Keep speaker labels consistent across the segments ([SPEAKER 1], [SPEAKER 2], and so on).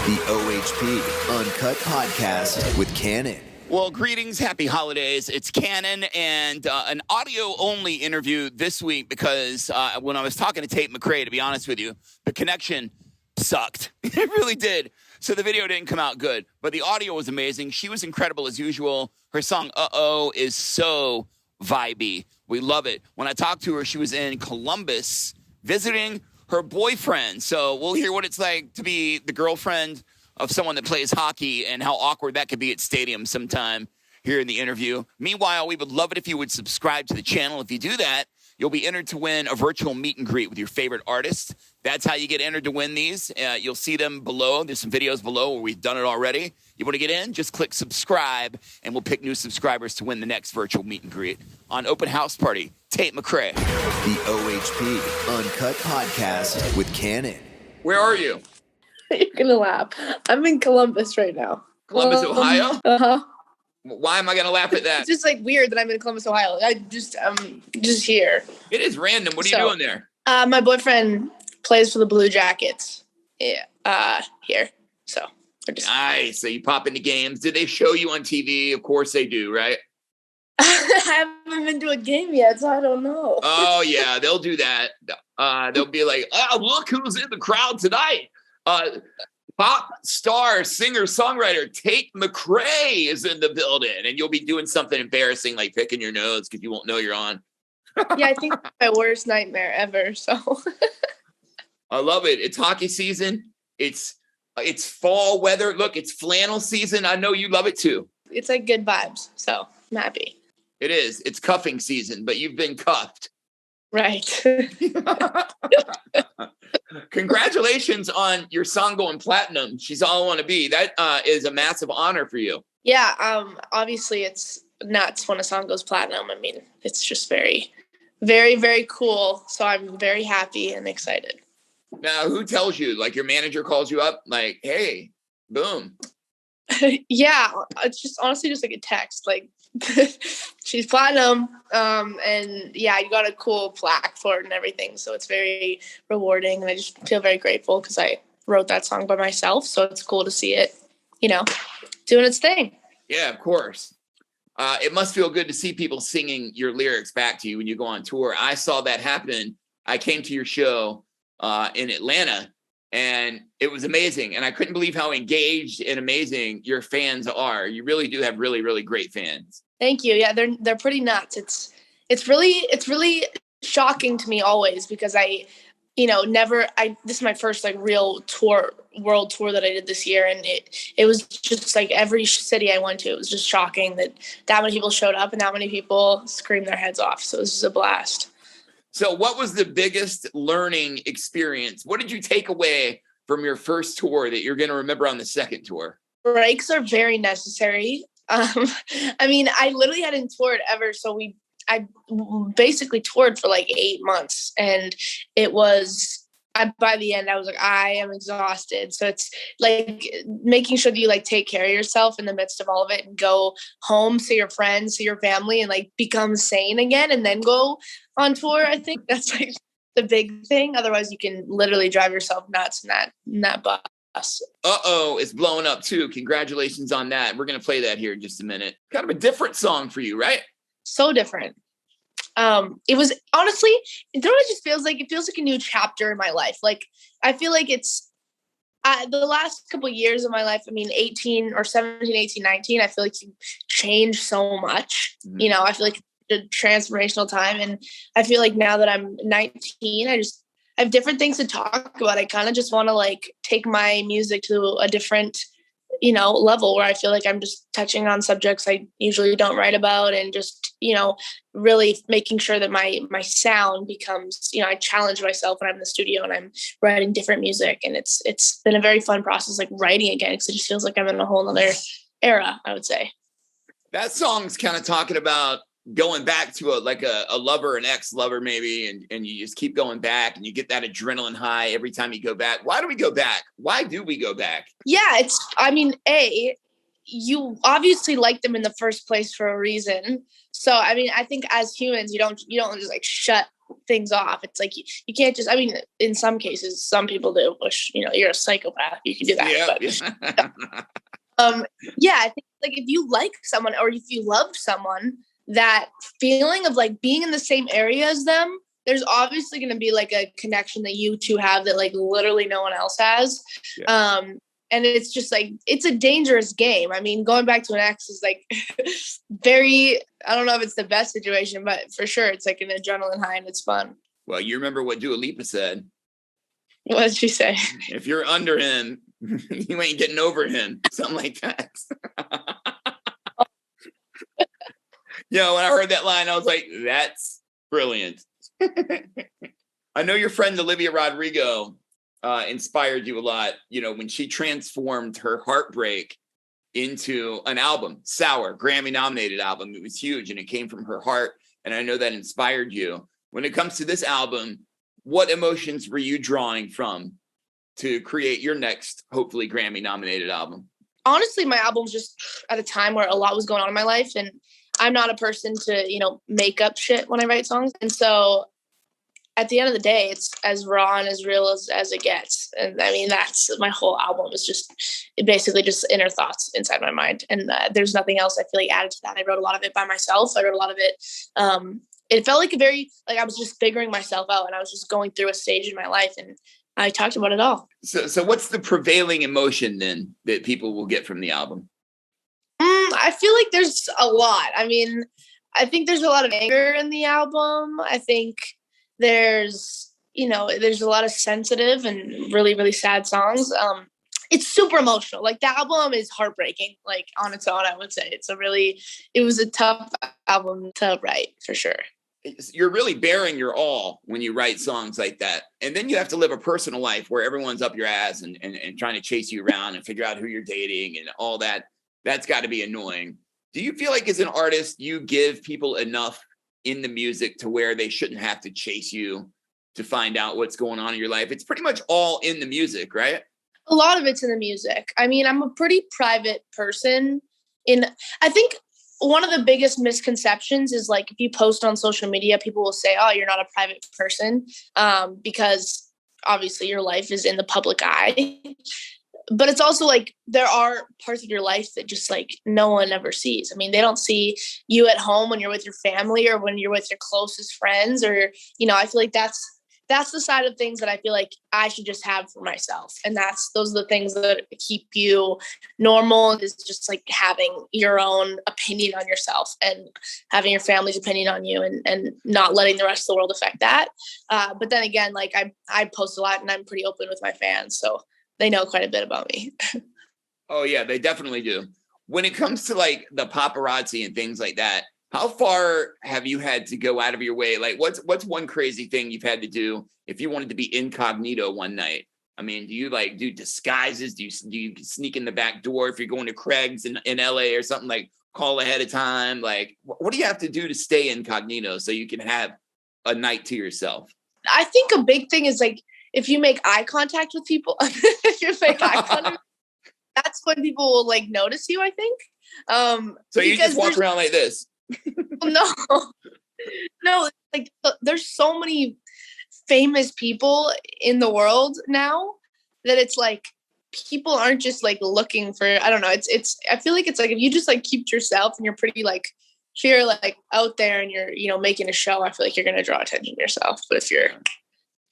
[SPEAKER 1] The OHP Uncut Podcast with Kannon.
[SPEAKER 2] Well, greetings, happy holidays. It's Kannon, and an audio-only interview this week because when I was talking to Tate McRae, to be honest with you, the connection sucked. It really did. So the video didn't come out good, but the audio was amazing. She was incredible as usual. Her song, Uh-Oh, is so vibey. We love it. When I talked to her, she was in Columbus visiting her boyfriend. So we'll hear what it's like to be the girlfriend of someone that plays hockey and how awkward that could be at stadiums sometime here in the interview. Meanwhile, we would love it if you would subscribe to the channel. If you do that, you'll be entered to win a virtual meet and greet with your favorite artist. That's how you get entered to win these. You'll see them below. There's some videos below where we've done it already. You want to get in? Just click subscribe, and we'll pick new subscribers to win the next virtual meet and greet on Open House Party. Tate McRae.
[SPEAKER 1] The OHP Uncut Podcast with Kannon.
[SPEAKER 2] Where are you?
[SPEAKER 3] You're going to laugh. I'm in Columbus right now.
[SPEAKER 2] Columbus, Ohio?
[SPEAKER 3] Uh-huh.
[SPEAKER 2] Why am I going to laugh at that?
[SPEAKER 3] It's just like weird that I'm in Columbus, Ohio. I'm just here.
[SPEAKER 2] It is random. What are you doing there?
[SPEAKER 3] My boyfriend plays for the Blue Jackets. Yeah, here. So we're just
[SPEAKER 2] Nice. So you pop into games. Did they show you on TV? Of course they do, right?
[SPEAKER 3] I haven't been to a game yet, so I don't know.
[SPEAKER 2] Oh, yeah. They'll do that. They'll be like, oh, look who's in the crowd tonight. Pop star, singer, songwriter Tate McRae is in the building, and you'll be doing something embarrassing like picking your nose because you won't know you're on.
[SPEAKER 3] Yeah, I think it's my worst nightmare ever. So
[SPEAKER 2] I love it. It's hockey season. It's fall weather. Look, it's flannel season. I know you love it too.
[SPEAKER 3] it's like good vibes. So I'm happy.
[SPEAKER 2] It is. It's cuffing season, but you've been cuffed.
[SPEAKER 3] Right.
[SPEAKER 2] Congratulations on your song going platinum. She's All I Want to Be. That is a massive honor for you.
[SPEAKER 3] Yeah. Obviously it's nuts when a song goes platinum. I mean, it's just very, very, very cool. So I'm very happy and excited.
[SPEAKER 2] Now, who tells you? Like your manager calls you up like, hey, boom.
[SPEAKER 3] Yeah. It's just honestly just like a text, like she's platinum. And yeah, you got a cool plaque for it and everything. So it's very rewarding. And I just feel very grateful because I wrote that song by myself. So it's cool to see it, doing its thing.
[SPEAKER 2] Yeah, of course. It must feel good to see people singing your lyrics back to you when you go on tour. I saw that happen. I came to your show in Atlanta, and it was amazing. And I couldn't believe how engaged and amazing your fans are. You really do have really, really great fans.
[SPEAKER 3] Thank you. Yeah, they're pretty nuts. It's really shocking to me always because this is my first like real world tour that I did this year. And it was just like every city I went to, it was just shocking that many people showed up and that many people screamed their heads off. So it was just a blast.
[SPEAKER 2] So what was the biggest learning experience? What did you take away from your first tour that you're going to remember on the second tour?
[SPEAKER 3] Breaks are very necessary. I mean, I literally hadn't toured ever. So I basically toured for like 8 months, and by the end I was like, I am exhausted. So it's like making sure that you like take care of yourself in the midst of all of it and go home, see your friends, see your family, and like become sane again and then go on tour. I think that's like the big thing. Otherwise you can literally drive yourself nuts in that bus.
[SPEAKER 2] Uh-oh, it's blowing up too. Congratulations on that. We're going to play that here in just a minute. Kind of a different song for you, right?
[SPEAKER 3] So different. It was honestly, it just feels like a new chapter in my life. Like, I feel like it's the last couple of years of my life. I mean, 18 or 17, 18, 19, I feel like you change so much,
[SPEAKER 2] Mm-hmm.
[SPEAKER 3] I feel like it's a transformational time. And I feel like now that I'm 19, I have different things to talk about. I kind of just want to like take my music to a different, level where I feel like I'm just touching on subjects I usually don't write about, and just, really making sure that my sound becomes, I challenge myself when I'm in the studio and I'm writing different music. And it's been a very fun process, like writing again, because it just feels like I'm in a whole nother era, I would say.
[SPEAKER 2] That song's kind of talking about going back to a lover, an ex-lover maybe, and you just keep going back and you get that adrenaline high every time you go back. Why do we go back? Why do we go back?
[SPEAKER 3] Yeah, you obviously like them in the first place for a reason. So, I mean, I think as humans, you don't just like shut things off. It's like you can't just, I mean, in some cases, some people do, which, you know, you're a psychopath, you can do that.
[SPEAKER 2] Yeah.
[SPEAKER 3] But yeah, I think like if you like someone or if you love someone, that feeling of like being in the same area as them, there's obviously going to be like a connection that you two have that like literally no one else has. Yeah. And it's just like, it's a dangerous game. I mean, going back to an ex is like very, I don't know if it's the best situation, but for sure it's like an adrenaline high and it's fun.
[SPEAKER 2] Well, you remember what Dua Lipa said.
[SPEAKER 3] What did she say?
[SPEAKER 2] If you're under him, you ain't getting over him. Something like that. When I heard that line, I was like, that's brilliant. I know your friend Olivia Rodrigo inspired you a lot, you know, when she transformed her heartbreak into an album, Sour, Grammy-nominated album. It was huge, and it came from her heart, and I know that inspired you. When it comes to this album, what emotions were you drawing from to create your next, hopefully, Grammy-nominated album?
[SPEAKER 3] Honestly, my album's just at a time where a lot was going on in my life, and I'm not a person to, you know, make up shit when I write songs. And so at the end of the day, it's as raw and as real as it gets. And I mean, that's my whole album is just basically just inner thoughts inside my mind. And there's nothing else I feel like added to that. I wrote a lot of it by myself. I wrote a lot of it. It felt like I was just figuring myself out, and I was just going through a stage in my life, and I talked about it all.
[SPEAKER 2] So what's the prevailing emotion then that people will get from the album?
[SPEAKER 3] I feel like there's a lot. I mean, I think there's a lot of anger in the album. I think there's a lot of sensitive and really, really sad songs. It's super emotional. Like the album is heartbreaking, like on its own, I would say. It was a tough album to write for sure.
[SPEAKER 2] You're really bearing your all when you write songs like that. And then you have to live a personal life where everyone's up your ass and trying to chase you around and figure out who you're dating and all that. That's got to be annoying. Do you feel like as an artist, you give people enough in the music to where they shouldn't have to chase you to find out what's going on in your life? It's pretty much all in the music, right?
[SPEAKER 3] A lot of it's in the music. I mean, I'm a pretty private person. I think one of the biggest misconceptions is like, if you post on social media, people will say, oh, you're not a private person, because obviously your life is in the public eye. But it's also like there are parts of your life that just like no one ever sees. I mean, they don't see you at home when you're with your family or when you're with your closest friends, or, you know, I feel like that's the side of things that I feel like I should just have for myself. And those are the things that keep you normal, is just like having your own opinion on yourself and having your family's opinion on you, and not letting the rest of the world affect that. But then again, like I post a lot and I'm pretty open with my fans. So they know quite a bit about me.
[SPEAKER 2] Oh yeah, they definitely do. When it comes to like the paparazzi and things like that, how far have you had to go out of your way? Like what's one crazy thing you've had to do if you wanted to be incognito one night? I mean, do you like do disguises? Do you sneak in the back door if you're going to Craig's in LA or something, like call ahead of time? Like what do you have to do to stay incognito so you can have a night to yourself?
[SPEAKER 3] I think a big thing is like, if you make eye contact with people, if you make eye contact, that's when people will like notice you, I think.
[SPEAKER 2] So you just walk around like this?
[SPEAKER 3] No, like there's so many famous people in the world now that it's like people aren't just like looking for, I don't know. It's I feel like it's like if you just like keep to yourself and you're pretty like, if you're like out there and you're, you know, making a show, I feel like you're going to draw attention to yourself. But if you're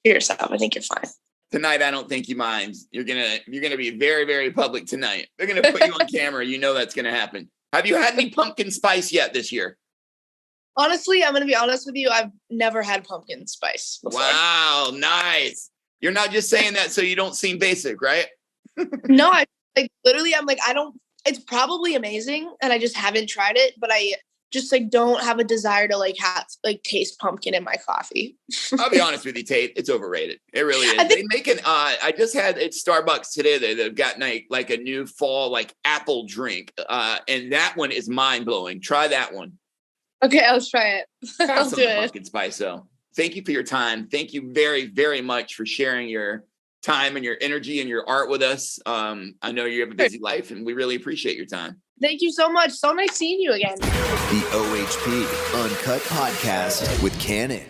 [SPEAKER 3] yourself, I think you're fine.
[SPEAKER 2] Tonight, I don't think you mind. You're gonna be very, very public tonight. They're gonna put you on camera. You know that's gonna happen. Have you had any pumpkin spice yet this year?
[SPEAKER 3] Honestly, I'm gonna be honest with you. I've never had pumpkin spice before.
[SPEAKER 2] Wow, nice. You're not just saying that so you don't seem basic, right?
[SPEAKER 3] No, I like literally. I'm like, I don't. It's probably amazing, and I just haven't tried it. But I just like don't have a desire to like taste pumpkin in my coffee.
[SPEAKER 2] I'll be honest with you, Tate, it's overrated. It really is. They make it. I just had at Starbucks today. They've got like a new fall like apple drink, and that one is mind blowing. Try that one.
[SPEAKER 3] Okay, I'll try it. I'll do it.
[SPEAKER 2] Pumpkin spice. So thank you for your time. Thank you very, very much for sharing your time and your energy and your art with us. I know you have a busy life, and we really appreciate your time.
[SPEAKER 3] Thank you so much. So nice seeing you again.
[SPEAKER 1] The OHP Uncut Podcast with Kannon.